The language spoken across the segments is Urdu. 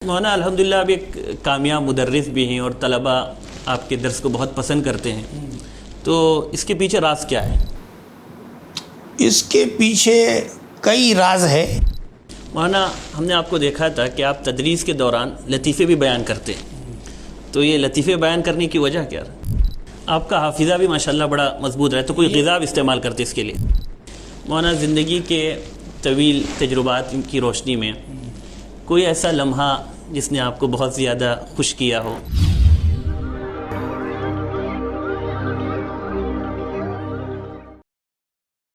مولانا الحمدللہ آپ ایک کامیاب مدرس بھی ہیں اور طلبہ آپ کے درس کو بہت پسند کرتے ہیں، تو اس کے پیچھے راز کیا ہے؟ اس کے پیچھے کئی راز ہے۔ مولانا ہم نے آپ کو دیکھا تھا کہ آپ تدریس کے دوران لطیفے بھی بیان کرتے ہیں، تو یہ لطیفے بیان کرنے کی وجہ کیا ہے؟ آپ کا حافظہ بھی ماشاءاللہ بڑا مضبوط رہا، تو کوئی غذا بھی استعمال کرتے اس کے لیے؟ مولانا زندگی کے طویل تجربات کی روشنی میں کوئی ایسا لمحہ جس نے آپ کو بہت زیادہ خوش کیا ہو؟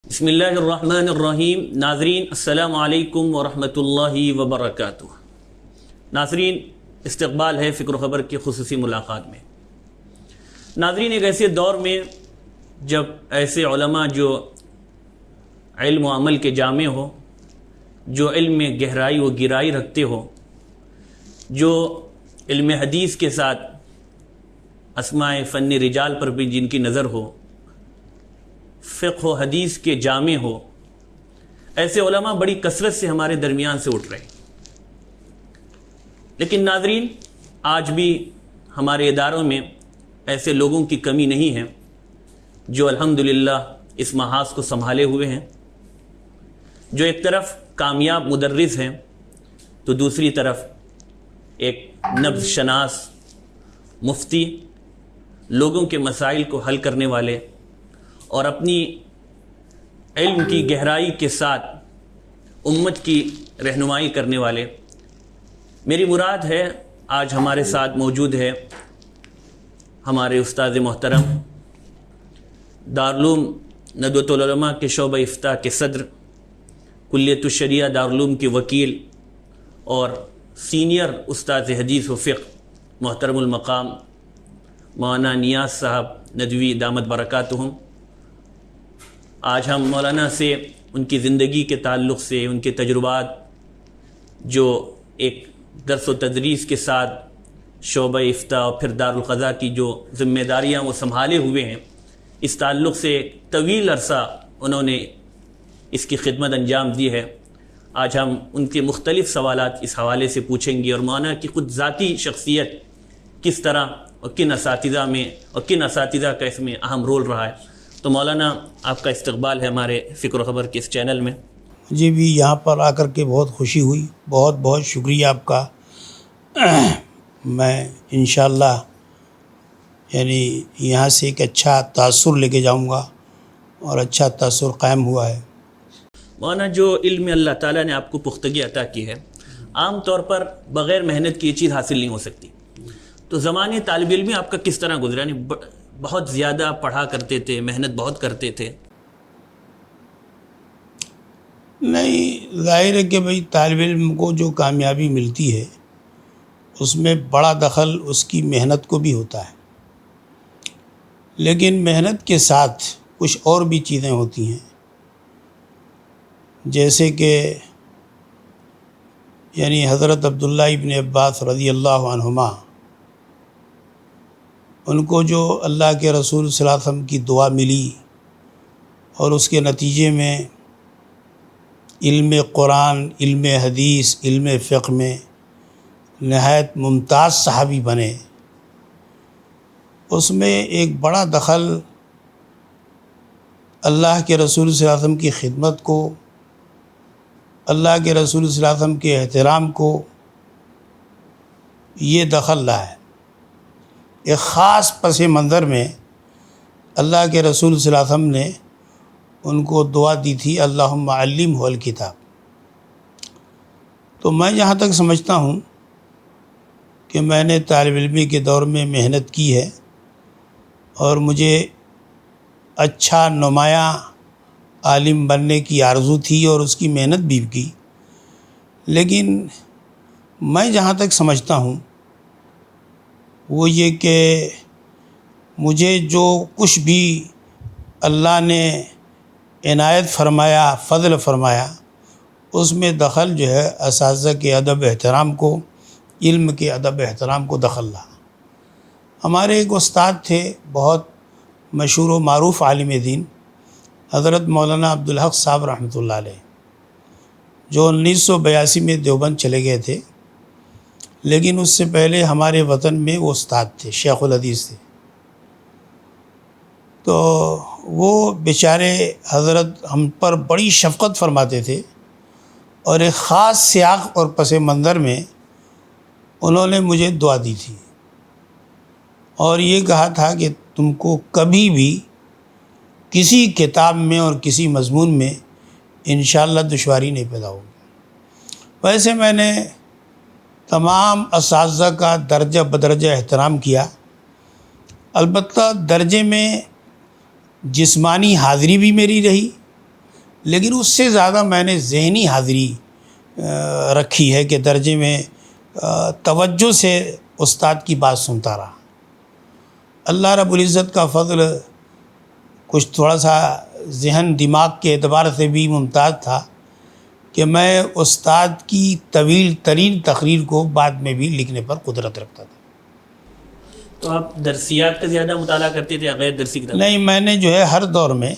بسم اللہ الرحمن الرحیم۔ ناظرین السلام علیکم ورحمۃ اللہ وبرکاتہ۔ ناظرین، استقبال ہے فکر و خبر کی خصوصی ملاقات میں۔ ناظرین، ایک ایسے دور میں جب ایسے علماء جو علم و عمل کے جامع ہو، جو علم میں گہرائی و گہرائی رکھتے ہو، جو علم حدیث کے ساتھ اسماء فن رجال پر بھی جن کی نظر ہو، فقہ و حدیث کے جامع ہو، ایسے علماء بڑی کثرت سے ہمارے درمیان سے اٹھ رہے ہیں۔ لیکن ناظرین، آج بھی ہمارے اداروں میں ایسے لوگوں کی کمی نہیں ہے جو الحمدللہ اس محاذ کو سنبھالے ہوئے ہیں، جو ایک طرف کامیاب مدرس ہیں تو دوسری طرف ایک نبض شناس مفتی، لوگوں کے مسائل کو حل کرنے والے اور اپنی علم کی گہرائی کے ساتھ امت کی رہنمائی کرنے والے۔ میری مراد ہے آج ہمارے ساتھ موجود ہے ہمارے استاد محترم، دارالعلوم ندوۃ العلماء کے شعبہ افتاء کے صدر، کلیۃ الشریعہ دارالعلوم کے وکیل اور سینئر استاد حدیث و فقہ محترم المقام مولانا نیاز صاحب ندوی دامت برکاتہم۔ آج ہم مولانا سے ان کی زندگی کے تعلق سے، ان کے تجربات، جو ایک درس و تدریس کے ساتھ شعبہ افتاء اور پھر دارالقضاء کی جو ذمہ داریاں وہ سنبھالے ہوئے ہیں، اس تعلق سے طویل عرصہ انہوں نے اس کی خدمت انجام دی ہے۔ آج ہم ان کے مختلف سوالات اس حوالے سے پوچھیں گے اور مولانا کی خود ذاتی شخصیت کس طرح اور کن اساتذہ کا اس میں اہم رول رہا ہے۔ تو مولانا آپ کا استقبال ہے ہمارے فکر و خبر کے اس چینل میں۔ مجھے بھی یہاں پر آ کر کے بہت خوشی ہوئی، بہت بہت شکریہ آپ کا۔ میں انشاءاللہ یعنی یہاں سے ایک اچھا تاثر لے کے جاؤں گا اور اچھا تاثر قائم ہوا ہے۔ مولانا، جو علم اللہ تعالیٰ نے آپ کو پختگی عطا کی ہے، عام طور پر بغیر محنت کی یہ چیز حاصل نہیں ہو سکتی، تو زمانے طالب علمی آپ کا کس طرح گزرا؟ یعنی بہت زیادہ پڑھا کرتے تھے، محنت بہت کرتے تھے؟ نہیں، ظاہر ہے کہ بھئی طالب علم کو جو کامیابی ملتی ہے اس میں بڑا دخل اس کی محنت کو بھی ہوتا ہے، لیکن محنت کے ساتھ کچھ اور بھی چیزیں ہوتی ہیں، جیسے کہ یعنی حضرت عبداللہ ابن عباس رضی اللہ عنہما، ان کو جو اللہ کے رسول صلی اللہ علیہ وسلم کی دعا ملی اور اس کے نتیجے میں علم قرآن، علم حدیث، علم فقہ میں نہایت ممتاز صحابی بنے، اس میں ایک بڑا دخل اللہ کے رسول صلی اللہ علیہ وسلم کی خدمت کو، اللہ کے رسول صلی اللہ علیہ وسلم کے احترام کو یہ دخل رہا ہے۔ ایک خاص پس منظر میں اللہ کے رسول صلی اللہ علیہ وسلم نے ان کو دعا دی تھی، اللہم علمہ الکتاب۔ تو میں جہاں تک سمجھتا ہوں کہ میں نے طالب علمی کے دور میں محنت کی ہے اور مجھے اچھا نمایاں عالم بننے کی آرزو تھی اور اس کی محنت بھی کی، لیکن میں جہاں تک سمجھتا ہوں وہ یہ کہ مجھے جو کچھ بھی اللہ نے عنایت فرمایا، فضل فرمایا، اس میں دخل جو ہے اساتذہ کے ادب احترام کو، علم کے ادب احترام کو دخل رہا۔ ہمارے ایک استاد تھے بہت مشہور و معروف عالم دین، حضرت مولانا عبدالحق صاحب رحمۃ اللہ علیہ، جو 1982 میں دیوبند چلے گئے تھے، لیکن اس سے پہلے ہمارے وطن میں وہ استاد تھے، شیخ الحدیث تھے. تو وہ بیچارے حضرت ہم پر بڑی شفقت فرماتے تھے، اور ایک خاص سیاق اور پس منظر میں انہوں نے مجھے دعا دی تھی، اور یہ کہا تھا کہ تم کو کبھی بھی کسی کتاب میں اور کسی مضمون میں انشاءاللہ دشواری نہیں پیدا ہوگی. ویسے میں نے تمام اساتذہ کا درجہ بدرجہ احترام کیا، البتہ درجے میں جسمانی حاضری بھی میری رہی، لیکن اس سے زیادہ میں نے ذہنی حاضری رکھی ہے کہ درجے میں توجہ سے استاد کی بات سنتا رہا. اللہ رب العزت کا فضل کچھ تھوڑا سا ذہن دماغ کے اعتبار سے بھی ممتاز تھا کہ میں استاد کی طویل ترین تقریر کو بعد میں بھی لکھنے پر قدرت رکھتا تھا. تو آپ درسیات کا زیادہ مطالعہ کرتے تھے یا غیر درسی کتاب؟ نہیں، میں نے جو ہے ہر دور میں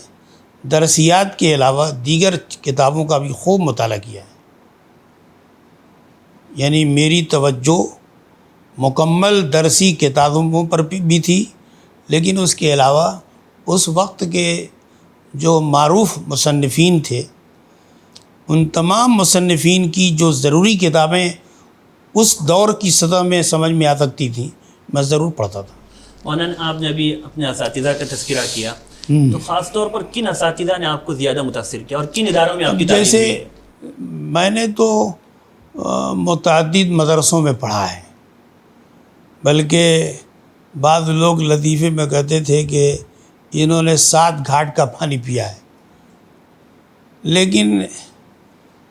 درسیات کے علاوہ دیگر کتابوں کا بھی خوب مطالعہ کیا ہے. یعنی میری توجہ مکمل درسی کتابوں پر بھی تھی، لیکن اس کے علاوہ اس وقت کے جو معروف مصنفین تھے ان تمام مصنفین کی جو ضروری کتابیں اس دور کی سطح میں سمجھ میں آ سکتی تھیں میں ضرور پڑھتا تھا. مولانا آپ نے ابھی اپنے اساتذہ کا تذکرہ کیا، تو خاص طور پر کن اساتذہ نے آپ کو زیادہ متاثر کیا اور کن اداروں میں آپ کی تعلیم ہوئی؟ جیسے میں نے تو متعدد مدرسوں میں پڑھا ہے، بلکہ بعض لوگ لطیفے میں کہتے تھے کہ انہوں نے 7 گھاٹ کا پانی پیا ہے. لیکن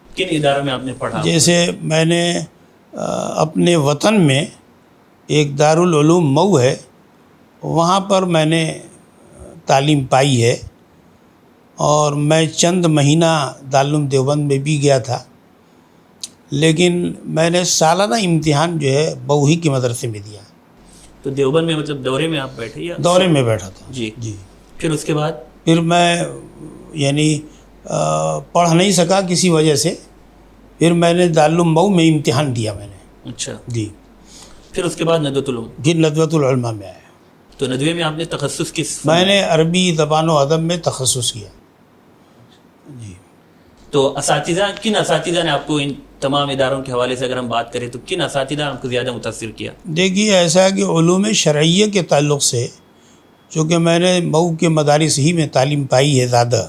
کن اداروں میں آپ نے پڑھا؟ جیسے میں نے اپنے وطن میں ایک دارالعلوم مئو ہے، وہاں پر میں نے تعلیم پائی ہے، اور میں چند مہینہ دارالعلوم دیوبند میں بھی گیا تھا، لیکن میں نے سالانہ امتحان جو ہے بوہی کے مدرسے میں دیا. تو دیوبند میں مطلب دورے میں آپ بیٹھے یا دورے میں بیٹھا تھا. جی جی. پھر اس کے بعد پھر میں یعنی پڑھ نہیں سکا کسی وجہ سے، پھر میں نے دارالعلوم مئو میں امتحان دیا میں نے. اچھا. جی. پھر اس کے بعد ندوۃ العلوم. پھر ندوۃ العلماء میں آیا. تو ندوے میں آپ نے تخصص کس؟ میں نے عربی زبان و ادب میں تخصص کیا. جی. تو اساتذہ، کن اساتذہ نے آپ کو ان تمام اداروں کے حوالے سے اگر ہم بات کریں تو کن اساتذہ آپ کو زیادہ متاثر کیا؟ دیکھیے، ایسا ہے کہ علوم شرعیہ کے تعلق سے چونکہ میں نے مئو کے مدارس ہی میں تعلیم پائی ہے زیادہ،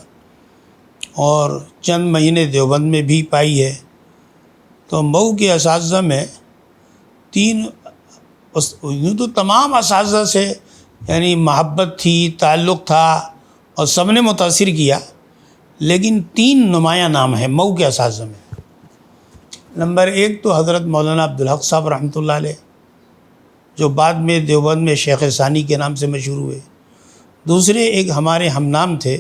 اور چند مہینے دیوبند میں بھی پائی ہے، تو مئو کے اساتذہ میں یوں تو تمام اساتذہ سے یعنی محبت تھی، تعلق تھا، اور سب نے متاثر کیا، لیکن 3 نمایاں نام ہیں مئو کے اساتذہ میں. نمبر 1 تو حضرت مولانا عبدالحق صاحب رحمۃ اللہ علیہ، جو بعد میں دیوبند میں شیخ ثانی کے نام سے مشہور ہوئے. دوسرے ایک ہمارے ہم نام تھے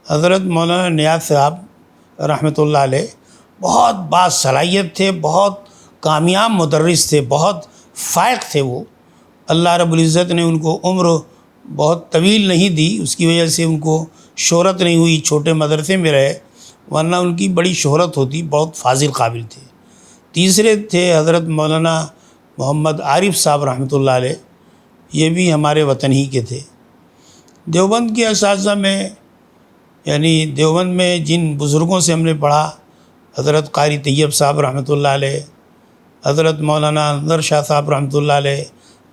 حضرت مولانا نیاز صاحب رحمۃ اللہ علیہ، بہت باصلاحیت تھے، بہت کامیاب مدرس تھے، بہت فائق تھے. وہ اللہ رب العزت نے ان کو عمر بہت طویل نہیں دی، اس کی وجہ سے ان کو شہرت نہیں ہوئی، چھوٹے مدرسے میں رہے، ورنہ ان کی بڑی شہرت ہوتی. بہت فاضل قابل تھے. تیسرے تھے حضرت مولانا محمد عارف صاحب رحمۃ اللہ علیہ، یہ بھی ہمارے وطن ہی کے تھے. دیوبند کے اساتذہ میں یعنی دیوبند میں جن بزرگوں سے ہم نے پڑھا، حضرت قاری طیب صاحب رحمۃ اللہ علیہ، حضرت مولانا انور شاہ صاحب رحمۃ اللہ علیہ،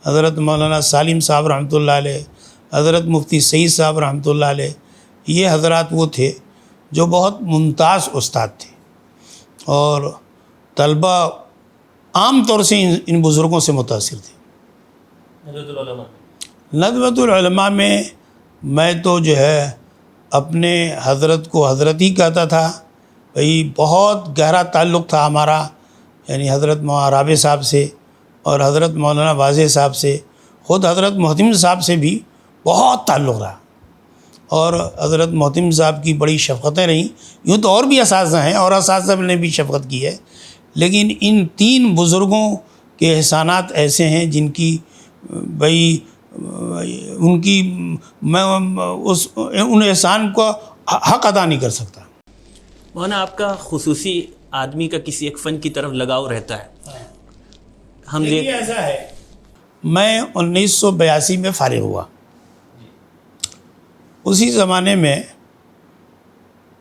حضرت مولانا سالم صاحب رحمۃ اللہ علیہ، حضرت مفتی سعید صاحب رحمۃ اللہ علیہ، یہ حضرات وہ تھے جو بہت ممتاز استاد تھے، اور طلبہ عام طور سے ان بزرگوں سے متاثر تھے. ندوۃ العلماء میں تو جو ہے اپنے حضرت کو حضرت ہی کہتا تھا. بھئی بہت گہرا تعلق تھا ہمارا، یعنی حضرت مولانا رابع صاحب سے اور حضرت مولانا واضح صاحب سے، خود حضرت محتم صاحب سے بھی بہت تعلق رہا، اور حضرت محتم صاحب کی بڑی شفقتیں رہیں. یوں تو اور بھی اساتذہ ہیں اور اساتذہ نے بھی شفقت کی ہے، لیکن ان 3 بزرگوں کے احسانات ایسے ہیں جن کی بھئی ان کی میں ان احسان کو حق ادا نہیں کر سکتا. مولانا آپ کا خصوصی آدمی کا کسی ایک فن کی طرف لگاؤ رہتا ہے، ہم دیکھیے ایسا ہے، میں 1982 میں فارغ ہوا. اسی زمانے میں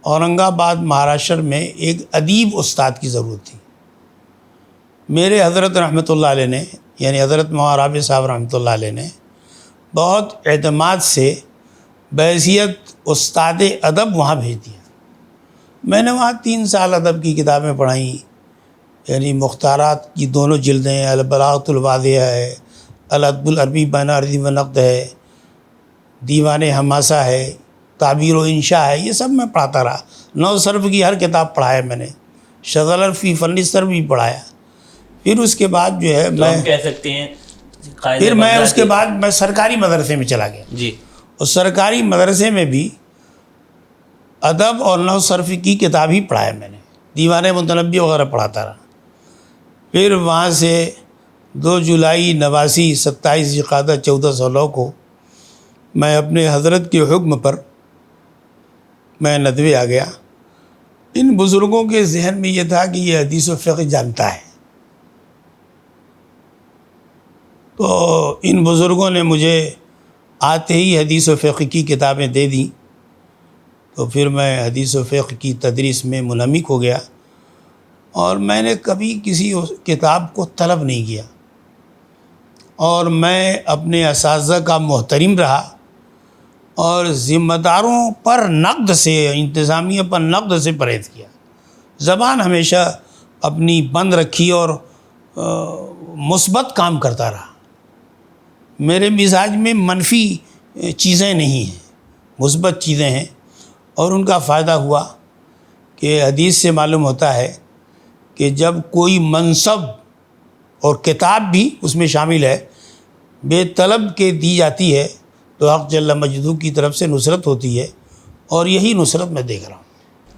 اورنگ آباد مہاراشٹر میں ایک ادیب استاد کی ضرورت تھی. میرے حضرت رحمۃ اللہ علیہ نے، یعنی حضرت مولانا رابع صاحب رحمۃ اللہ علیہ نے بہت اعتماد سے بحیثیت استاد ادب وہاں بھیج دیا. میں نے وہاں 3 سال ادب کی کتابیں پڑھائیں، یعنی مختارات کی دونوں جلدیں، البلاغۃ الواضحہ ہے، الادب العربی بین عرضی و نقد ہے، دیوان حماسہ ہے، تعبیر و انشاء ہے، یہ سب میں پڑھاتا رہا. نو صرف کی ہر کتاب پڑھایا میں نے، شغل فی فن صرف بھی پڑھایا. پھر اس کے بعد جو ہے تو ہم کہہ سکتے ہیں پھر میں اس کے بعد میں سرکاری مدرسے میں چلا گیا. جی. اور سرکاری مدرسے میں بھی ادب اور نحو صرف کی کتاب ہی پڑھایا میں نے، دیوان متنبی وغیرہ پڑھاتا رہا. پھر وہاں سے 2 جولائی 89 27 ذوالقعدہ 1409 کو میں اپنے حضرت کے حکم پر میں ندوے آ گیا. ان بزرگوں کے ذہن میں یہ تھا کہ یہ حدیث و فقہ جانتا ہے، تو ان بزرگوں نے مجھے آتے ہی حدیث و فقہ کی کتابیں دے دیں. تو پھر میں حدیث و فقہ کی تدریس میں منہمک ہو گیا، اور میں نے کبھی کسی کتاب کو طلب نہیں کیا، اور میں اپنے اساتذہ کا محترم رہا، اور ذمہ داروں پر نقد سے، انتظامیہ پر نقد سے پرہیز کیا. زبان ہمیشہ اپنی بند رکھی اور مثبت کام کرتا رہا. میرے مزاج میں منفی چیزیں نہیں ہیں، مثبت چیزیں ہیں. اور ان کا فائدہ ہوا کہ حدیث سے معلوم ہوتا ہے کہ جب کوئی منصب اور کتاب بھی اس میں شامل ہے بے طلب کے دی جاتی ہے تو حق جل مجدہ کی طرف سے نصرت ہوتی ہے، اور یہی نصرت میں دیکھ رہا ہوں.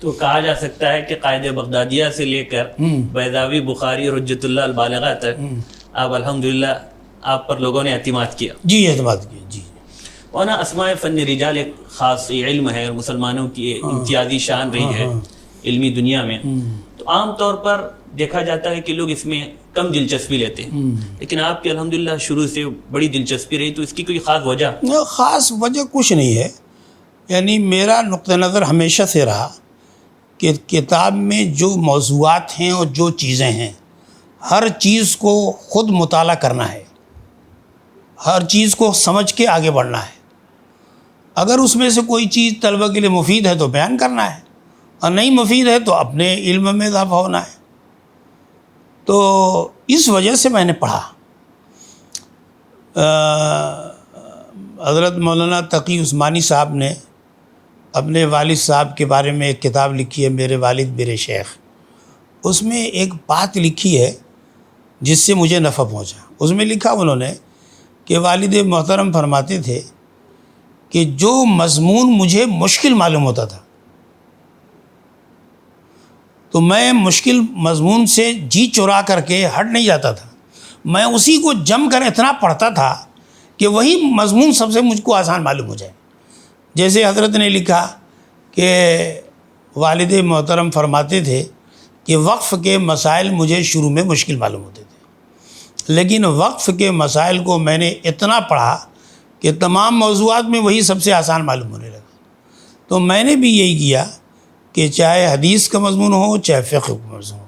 تو کہا جا سکتا ہے کہ قائد بغدادیہ سے لے کر بیضاوی، بخاری اور حجت اللہ البالغہ تک آپ الحمدللہ آپ پر لوگوں نے اعتماد کیا. جی اعتماد کیا. جی وہاں اسماء فن رجال ایک خاص علم ہے، اور مسلمانوں کی امتیازی شان رہی ہے علمی دنیا میں. تو عام طور پر دیکھا جاتا ہے کہ لوگ اس میں کم دلچسپی لیتے ہیں، لیکن آپ کی الحمدللہ شروع سے بڑی دلچسپی رہی. تو اس کی کوئی خاص وجہ؟ خاص وجہ کچھ نہیں ہے، یعنی میرا نقطہ نظر ہمیشہ سے رہا کہ کتاب میں جو موضوعات ہیں اور جو چیزیں ہیں، ہر چیز کو خود مطالعہ کرنا ہے، ہر چیز کو سمجھ کے آگے بڑھنا ہے. اگر اس میں سے کوئی چیز طلبہ کے لیے مفید ہے تو بیان کرنا ہے، اور نہیں مفید ہے تو اپنے علم میں اضافہ ہونا ہے. تو اس وجہ سے میں نے پڑھا. حضرت مولانا تقی عثمانی صاحب نے اپنے والد صاحب کے بارے میں ایک کتاب لکھی ہے، میرے والد میرے شیخ. اس میں ایک بات لکھی ہے جس سے مجھے نفع پہنچا. اس میں لکھا انہوں نے کہ والد محترم فرماتے تھے کہ جو مضمون مجھے مشکل معلوم ہوتا تھا تو میں مشکل مضمون سے جی چرا کر کے ہٹ نہیں جاتا تھا، میں اسی کو جم کر اتنا پڑھتا تھا کہ وہی مضمون سب سے مجھ کو آسان معلوم ہو جائے. جیسے حضرت نے لکھا کہ والد محترم فرماتے تھے کہ وقف کے مسائل مجھے شروع میں مشکل معلوم ہوتے تھے، لیکن وقف کے مسائل کو میں نے اتنا پڑھا کہ تمام موضوعات میں وہی سب سے آسان معلوم ہونے لگا. تو میں نے بھی یہی کیا کہ چاہے حدیث کا مضمون ہو چاہے فقہ کا مضمون ہو،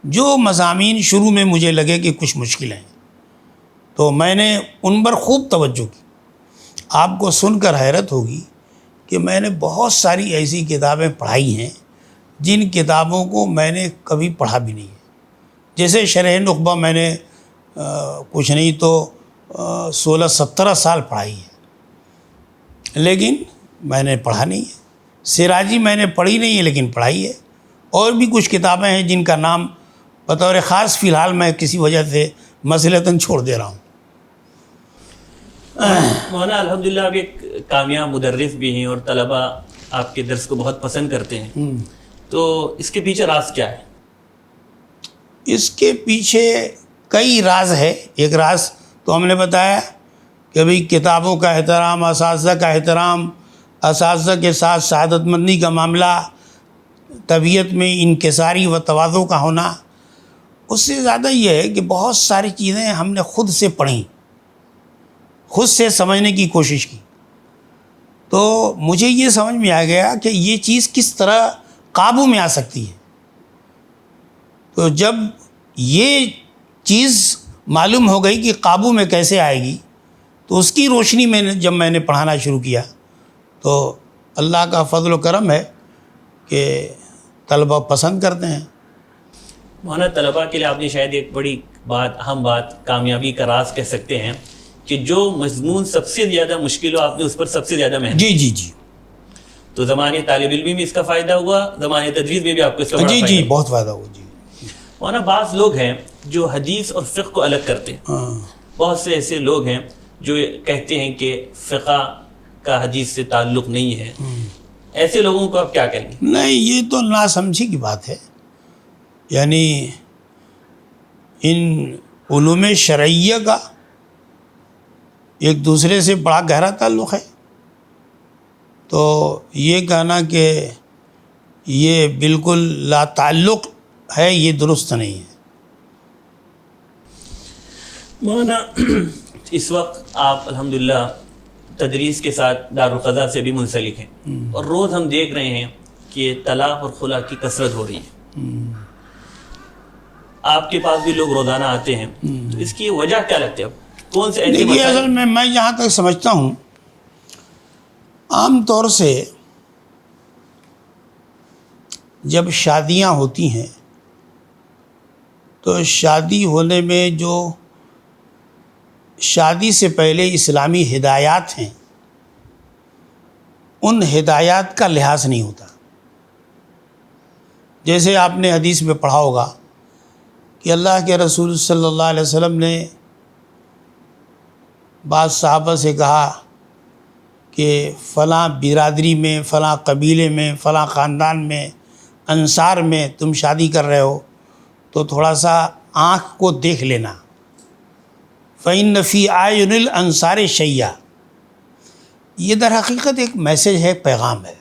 جو مضامین شروع میں مجھے لگے کہ کچھ مشکل ہیں تو میں نے ان پر خوب توجہ کی. آپ کو سن کر حیرت ہوگی کہ میں نے بہت ساری ایسی کتابیں پڑھائی ہیں جن کتابوں کو میں نے کبھی پڑھا بھی نہیں ہے. جیسے شرح نخبہ میں نے کچھ نہیں تو 16-17 سال پڑھائی ہے، لیکن میں نے پڑھا نہیں ہے. سراجی میں نے پڑھی نہیں ہے لیکن پڑھائی ہے. اور بھی کچھ کتابیں ہیں جن کا نام بطور خاص فی الحال میں کسی وجہ سے مسئلتاً چھوڑ دے رہا ہوں. مولانا الحمدللہ آپ ایک کامیاب مدرس بھی ہیں اور طلبہ آپ کے درس کو بہت پسند کرتے ہیں، تو اس کے پیچھے راز کیا ہے؟ اس کے پیچھے کئی راز ہے. ایک راز تو ہم نے بتایا کہ بھئی کتابوں کا احترام، اساتذہ کا احترام، اساتذہ کے ساتھ سعادت مندی کا معاملہ، طبیعت میں انکساری و تواضع کا ہونا، اس سے زیادہ یہ ہے کہ بہت ساری چیزیں ہم نے خود سے پڑھیں، خود سے سمجھنے کی کوشش کی، تو مجھے یہ سمجھ میں آ گیا کہ یہ چیز کس طرح قابو میں آ سکتی ہے۔ تو جب یہ چیز معلوم ہو گئی کہ قابو میں کیسے آئے گی، تو اس کی روشنی میں جب میں نے پڑھانا شروع کیا تو اللہ کا فضل و کرم ہے کہ طلبہ پسند کرتے ہیں۔ مولانا طلباء کے لیے آپ نے شاید ایک بڑی بات، اہم بات، کامیابی کا راز کہہ سکتے ہیں کہ جو مضمون سب سے زیادہ مشکل ہو آپ نے اس پر سب سے زیادہ محنت جی جی جی تو زمانے طالب علمی میں اس کا فائدہ ہوا، زمانے تدریس میں بھی آپ کو اس کا بڑا جی فائدہ جی ہوا۔ بہت فائدہ ہوا جی۔ مولانا بعض لوگ ہیں جو حدیث اور فقہ کو الگ کرتے ہیں، ہاں بہت سے ایسے لوگ ہیں جو کہتے ہیں کہ فقہ کا حدیث سے تعلق نہیں ہے، ایسے لوگوں کو آپ کیا کہیں گے؟ نہیں، یہ تو ناسمجھی کی بات ہے، یعنی ان علوم شرعیہ کا ایک دوسرے سے بڑا گہرا تعلق ہے، تو یہ کہنا کہ یہ بالکل لا تعلق ہے یہ درست نہیں ہے۔ مولانا اس وقت آپ الحمدللہ تدریس کے ساتھ دارالقضا سے بھی منسلک ہیں، اور روز ہم دیکھ رہے ہیں کہ طلاق اور خلا کی کثرت ہو رہی ہے، آپ کے پاس بھی لوگ روزانہ آتے ہیں، تو اس کی وجہ کیا لگتی ہے؟ کون سے ایسے دیکھیے، مسائل؟ اصل میں جہاں تک سمجھتا ہوں، عام طور سے جب شادیاں ہوتی ہیں تو شادی ہونے میں جو شادی سے پہلے اسلامی ہدایات ہیں ان ہدایات کا لحاظ نہیں ہوتا۔ جیسے آپ نے حدیث میں پڑھا ہوگا کہ اللہ کے رسول صلی اللہ علیہ وسلم نے بعض صحابہ سے کہا کہ فلاں برادری میں، فلاں قبیلے میں، فلاں خاندان میں، انصار میں تم شادی کر رہے ہو تو تھوڑا سا آنکھ کو دیکھ لینا، فَإِنَّ فِي أَعْيُنِ الْأَنصَارِ شَيْئًا۔ یہ در حقیقت ایک میسج ہے، پیغام ہے،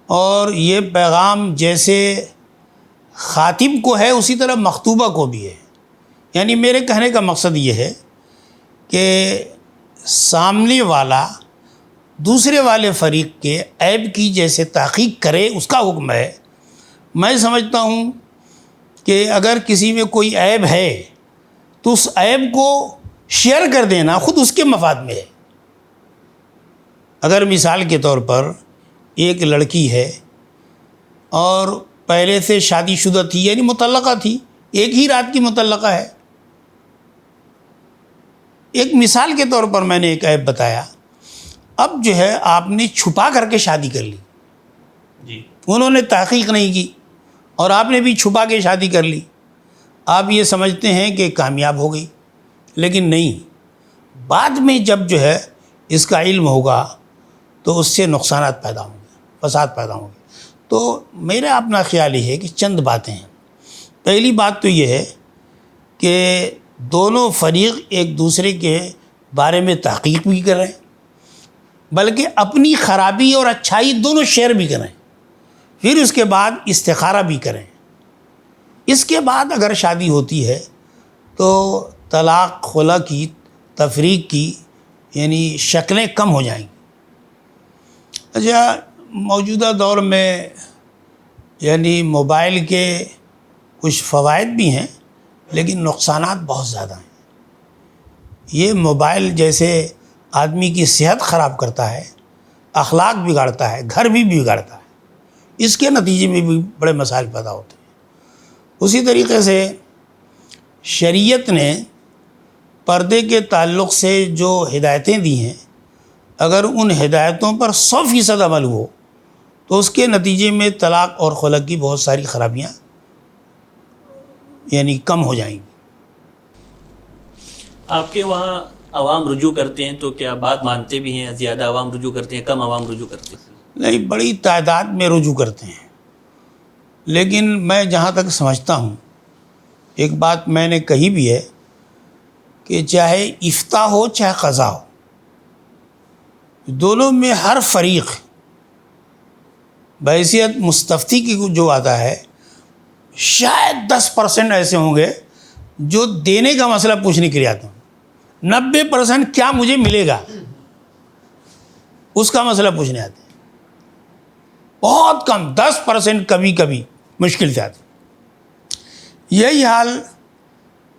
اور یہ پیغام جیسے خاطب کو ہے اسی طرح مخطوبہ کو بھی ہے۔ یعنی میرے کہنے کا مقصد یہ ہے کہ سامنے والا دوسرے والے فریق کے عیب کی جیسے تحقیق کرے، اس کا حکم ہے۔ میں سمجھتا ہوں کہ اگر کسی میں کوئی عیب ہے تو اس عیب کو شیئر کر دینا خود اس کے مفاد میں ہے۔ اگر مثال کے طور پر ایک لڑکی ہے اور پہلے سے شادی شدہ تھی، یعنی مطلقہ تھی، ایک ہی رات کی مطلقہ ہے، ایک مثال کے طور پر میں نے ایک عیب بتایا، اب جو ہے آپ نے چھپا کر کے شادی کر لی، جی، انہوں نے تحقیق نہیں کی اور آپ نے بھی چھپا کے شادی کر لی، آپ یہ سمجھتے ہیں کہ کامیاب ہو گئی، لیکن نہیں، بعد میں جب جو ہے اس کا علم ہوگا تو اس سے نقصانات پیدا ہوں گے، فساد پیدا ہوں گے۔ تو میرا اپنا خیال یہ ہے کہ چند باتیں ہیں۔ پہلی بات تو یہ ہے کہ دونوں فریق ایک دوسرے کے بارے میں تحقیق بھی کریں، بلکہ اپنی خرابی اور اچھائی دونوں شیئر بھی کریں، پھر اس کے بعد استخارہ بھی کریں۔ اس کے بعد اگر شادی ہوتی ہے تو طلاق، خلا کی، تفریق کی یعنی شکلیں کم ہو جائیں گی۔ اچھا، موجودہ دور میں یعنی موبائل کے کچھ فوائد بھی ہیں لیکن نقصانات بہت زیادہ ہیں۔ یہ موبائل جیسے آدمی کی صحت خراب کرتا ہے، اخلاق بگاڑتا ہے، گھر بھی بگاڑتا ہے، اس کے نتیجے میں بھی بڑے مسائل پیدا ہوتے ہیں۔ اسی طریقے سے شریعت نے پردے کے تعلق سے جو ہدایتیں دی ہیں، اگر ان ہدایتوں پر 100% عمل ہو تو اس کے نتیجے میں طلاق اور خلا کی بہت ساری خرابیاں یعنی کم ہو جائیں گی۔ آپ کے وہاں عوام رجوع کرتے ہیں تو کیا بات مانتے بھی ہیں؟ زیادہ عوام رجوع کرتے ہیں، کم عوام رجوع کرتے ہیں؟ نہیں، بڑی تعداد میں رجوع کرتے ہیں، لیکن میں جہاں تک سمجھتا ہوں، ایک بات میں نے کہی بھی ہے کہ چاہے افتاء ہو چاہے قضا ہو، دونوں میں ہر فریق بحیثیت مستفتی کی جو آتا ہے شاید 10% ایسے ہوں گے جو دینے کا مسئلہ پوچھنے کے لیے آتے ہیں. 90% کیا مجھے ملے گا اس کا مسئلہ پوچھنے آتے ہیں. بہت کم 10% کبھی کبھی مشکل سے آتے ہیں. یہی حال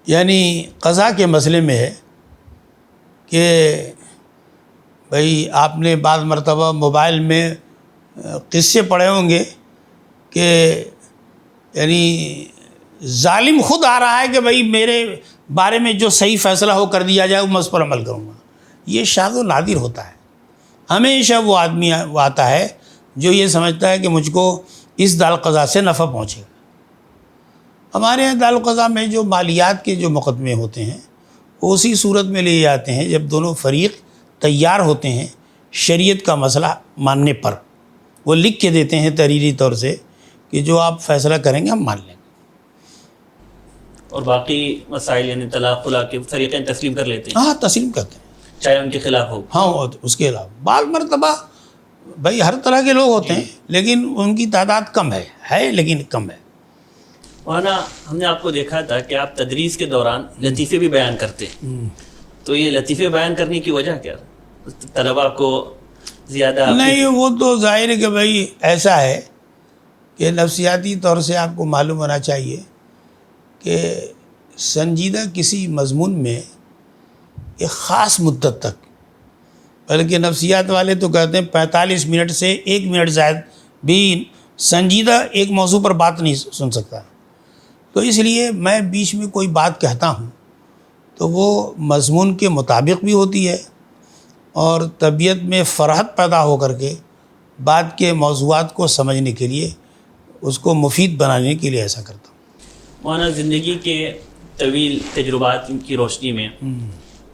یعنی قضا کے مسئلے میں ہے کہ بھائی آپ نے بعض مرتبہ موبائل میں قصے پڑھے ہوں گے کہ یعنی ظالم خود آ رہا ہے کہ بھائی میرے بارے میں جو صحیح فیصلہ ہو کر دیا جائے میں اس پر عمل کروں گا. یہ شاذ و نادر ہوتا ہے. ہمیشہ وہ آدمی وہ آتا ہے جو یہ سمجھتا ہے کہ مجھ کو اس دار القضا سے نفع پہنچے گا. ہمارے یہاں دار القضا میں جو مالیات کے جو مقدمے ہوتے ہیں وہ اسی صورت میں لے جاتے ہیں جب دونوں فریق تیار ہوتے ہیں شریعت کا مسئلہ ماننے پر. وہ لکھ کے دیتے ہیں تحریری طور سے کہ جو آپ فیصلہ کریں گے ہم مان لیں گے. اور باقی مسائل یعنی طلاق خلا کے فریقین تسلیم کر لیتے ہیں. ہاں تسلیم کرتے ہیں چاہے ان کے خلاف ہو. ہاں. اس کے علاوہ بعض مرتبہ بھائی ہر طرح کے لوگ ہوتے ہیں لیکن ان کی تعداد کم ہے لیکن کم ہے. وہاں ہم نے آپ کو دیکھا تھا کہ آپ تدریس کے دوران لطیفے بھی بیان کرتے ہیں. تو یہ لطیفے بیان کرنے کی وجہ کیا؟ طلباء کو زیادہ نہیں، وہ تو ظاہر ہے کہ بھائی ایسا ہے کہ نفسیاتی طور سے آپ کو معلوم ہونا چاہیے کہ سنجیدہ کسی مضمون میں ایک خاص مدت تک، بلکہ نفسیات والے تو کہتے ہیں 45 منٹ سے 1 منٹ زائد بھی سنجیدہ ایک موضوع پر بات نہیں سن سکتا. تو اس لیے میں بیچ میں کوئی بات کہتا ہوں تو وہ مضمون کے مطابق بھی ہوتی ہے اور طبیعت میں فرحت پیدا ہو کر کے بعد کے موضوعات کو سمجھنے کے لیے اس کو مفید بنانے کے لیے ایسا کرتا ہوں. مولانا زندگی کے طویل تجربات کی روشنی میں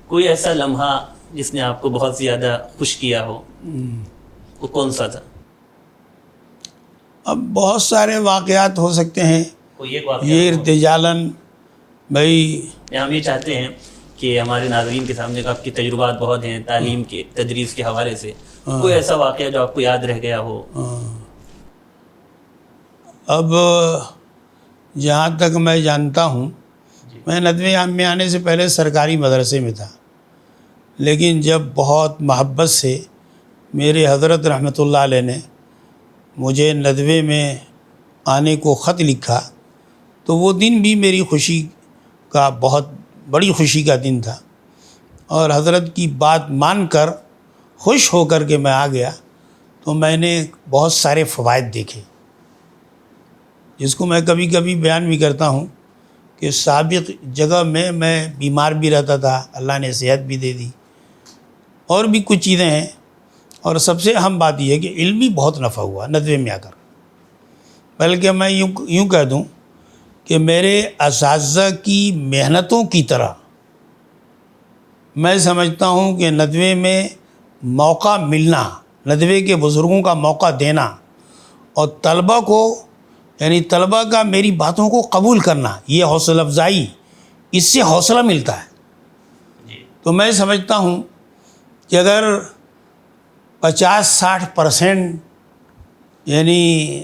کوئی ایسا لمحہ جس نے آپ کو بہت زیادہ خوش کیا ہو، وہ کون سا تھا؟ اب بہت سارے واقعات ہو سکتے ہیں. کوئی ایک واقعہ یہ ارتجالن بھائی ہم یہ چاہتے ہیں کہ ہمارے ناظرین کے سامنے آپ کے تجربات بہت ہیں تعلیم کے تدریس کے حوالے سے، کوئی ایسا واقعہ جو آپ کو یاد رہ گیا ہو. اب جہاں تک میں جانتا ہوں میں ندوے عام میں آنے سے پہلے سرکاری مدرسے میں تھا، لیکن جب بہت محبت سے میرے حضرت رحمۃ اللہ علیہ نے مجھے ندوے میں آنے کو خط لکھا تو وہ دن بھی میری خوشی کا بہت بڑی خوشی کا دن تھا، اور حضرت کی بات مان کر خوش ہو کر کے میں آ گیا. تو میں نے بہت سارے فوائد دیکھے جس کو میں کبھی کبھی بیان بھی کرتا ہوں کہ سابق جگہ میں بیمار بھی رہتا تھا، اللہ نے صحت بھی دے دی، اور بھی کچھ چیزیں ہیں. اور سب سے اہم بات یہ ہے کہ علمی بہت نفع ہوا ندوے میں آ کر. بلکہ میں یوں کہہ دوں کہ میرے اساتذہ کی محنتوں کی طرح میں سمجھتا ہوں کہ ندوے میں موقع ملنا، ندوے کے بزرگوں کا موقع دینا اور طلبہ کو یعنی طلبہ کا میری باتوں کو قبول کرنا، یہ حوصلہ افزائی، اس سے حوصلہ ملتا ہے. تو میں سمجھتا ہوں کہ اگر 50-60% یعنی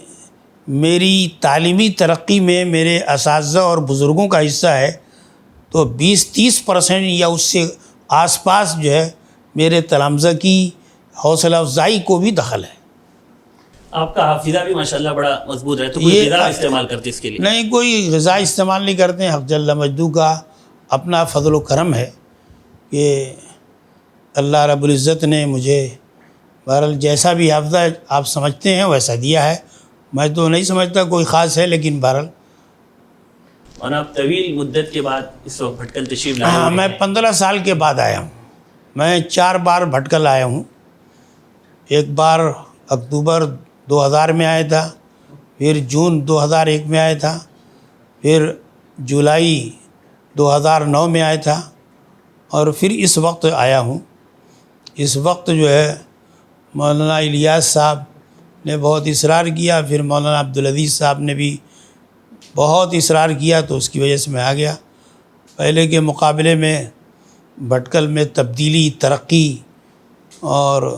میری تعلیمی ترقی میں میرے اساتذہ اور بزرگوں کا حصہ ہے تو 20-30% یا اس سے آس پاس جو ہے میرے تلامذہ کی حوصلہ افزائی کو بھی دخل ہے. آپ کا حافظہ بھی ماشاءاللہ بڑا مضبوط ہے، تو کوئی غذا استعمال کرتے اس کے لیے؟ نہیں، کوئی غذا استعمال نہیں کرتے ہیں. حق جل مجدو کا اپنا فضل و کرم ہے کہ اللہ رب العزت نے مجھے بہرحال جیسا بھی حافظہ آپ سمجھتے ہیں ویسا دیا ہے. میں تو نہیں سمجھتا کوئی خاص ہے، لیکن بہرحال. اور آپ طویل مدت کے بعد اس وقت بھٹکل تشریف لائے ہاں، ہوئے میں ہیں. 15 سال کے بعد آیا ہوں. میں 4 بار بھٹکل آیا ہوں. ایک بار اکتوبر 2000 میں آیا تھا، پھر جون 2001 میں آیا تھا، پھر جولائی 2009 میں آیا تھا، اور پھر اس وقت آیا ہوں. اس وقت جو ہے مولانا الیاس صاحب نے بہت اصرار کیا، پھر مولانا عبدالعزیز صاحب نے بھی بہت اصرار کیا، تو اس کی وجہ سے میں آ گیا. پہلے کے مقابلے میں بھٹکل میں تبدیلی، ترقی، اور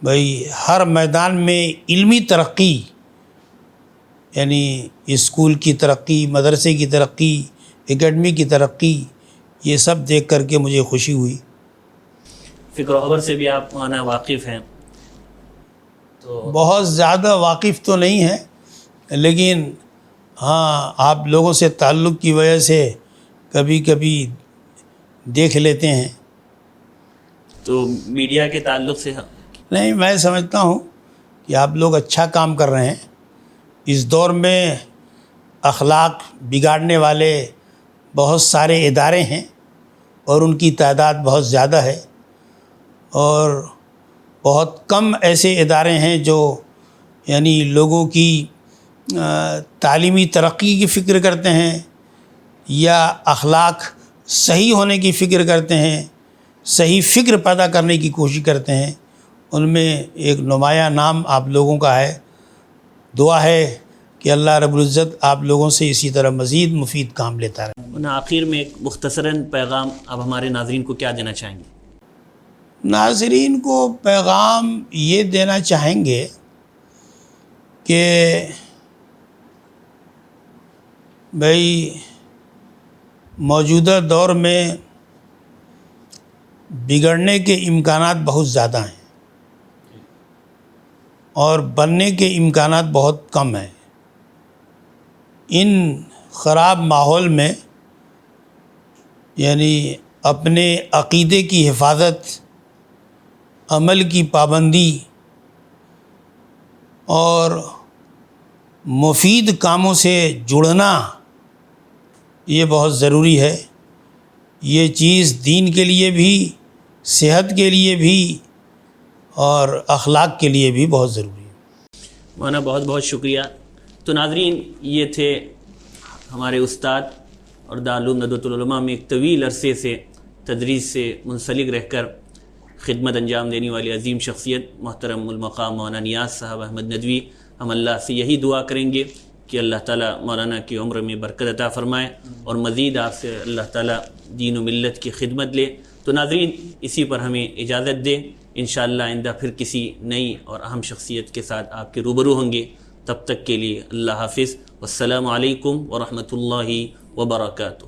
بھائی ہر میدان میں علمی ترقی یعنی اسکول کی ترقی، مدرسے کی ترقی، اکیڈمی کی ترقی، یہ سب دیکھ کر کے مجھے خوشی ہوئی۔ فکر و خبر سے بھی آپ مولانا واقف ہیں؟ تو بہت زیادہ واقف تو نہیں ہے، لیکن ہاں آپ لوگوں سے تعلق کی وجہ سے کبھی کبھی دیکھ لیتے ہیں۔ تو میڈیا کے تعلق سے نہیں، میں سمجھتا ہوں کہ آپ لوگ اچھا کام کر رہے ہیں۔ اس دور میں اخلاق بگاڑنے والے بہت سارے ادارے ہیں اور ان کی تعداد بہت زیادہ ہے، اور بہت کم ایسے ادارے ہیں جو یعنی لوگوں کی تعلیمی ترقی کی فکر کرتے ہیں یا اخلاق صحیح ہونے کی فکر کرتے ہیں، صحیح فکر پیدا کرنے کی کوشش کرتے ہیں۔ ان میں ایک نمایاں نام آپ لوگوں کا ہے۔ دعا ہے کہ اللہ رب العزت آپ لوگوں سے اسی طرح مزید مفید کام لیتا رہے۔ آخر میں ایک مختصراً پیغام آپ ہمارے ناظرین کو کیا دینا چاہیں گے؟ ناظرین کو پیغام یہ دینا چاہیں گے کہ بھائی موجودہ دور میں بگڑنے کے امکانات بہت زیادہ ہیں اور بننے کے امکانات بہت کم ہیں۔ ان خراب ماحول میں یعنی اپنے عقیدے کی حفاظت، عمل کی پابندی اور مفید کاموں سے جڑنا یہ بہت ضروری ہے۔ یہ چیز دین کے لیے بھی، صحت کے لیے بھی اور اخلاق کے لیے بھی بہت ضروری ہے۔ مولانا بہت بہت شکریہ۔ تو ناظرین، یہ تھے ہمارے استاد اور دارالعلوم ندوۃ العلماء میں ایک طویل عرصے سے تدریس سے منسلک رہ کر خدمت انجام دینے والی عظیم شخصیت محترم المقام مولانا نیاز صاحب احمد ندوی۔ ہم اللہ سے یہی دعا کریں گے کہ اللہ تعالیٰ مولانا کی عمر میں برکت عطا فرمائے اور مزید آپ سے اللہ تعالیٰ دین و ملت کی خدمت لے۔ تو ناظرین، اسی پر ہمیں اجازت دیں، انشاءاللہ آئندہ پھر کسی نئی اور اہم شخصیت کے ساتھ آپ کے روبرو ہوں گے۔ تب تک کے لیے اللہ حافظ، والسلام علیکم ورحمۃ اللہ وبرکاتہ۔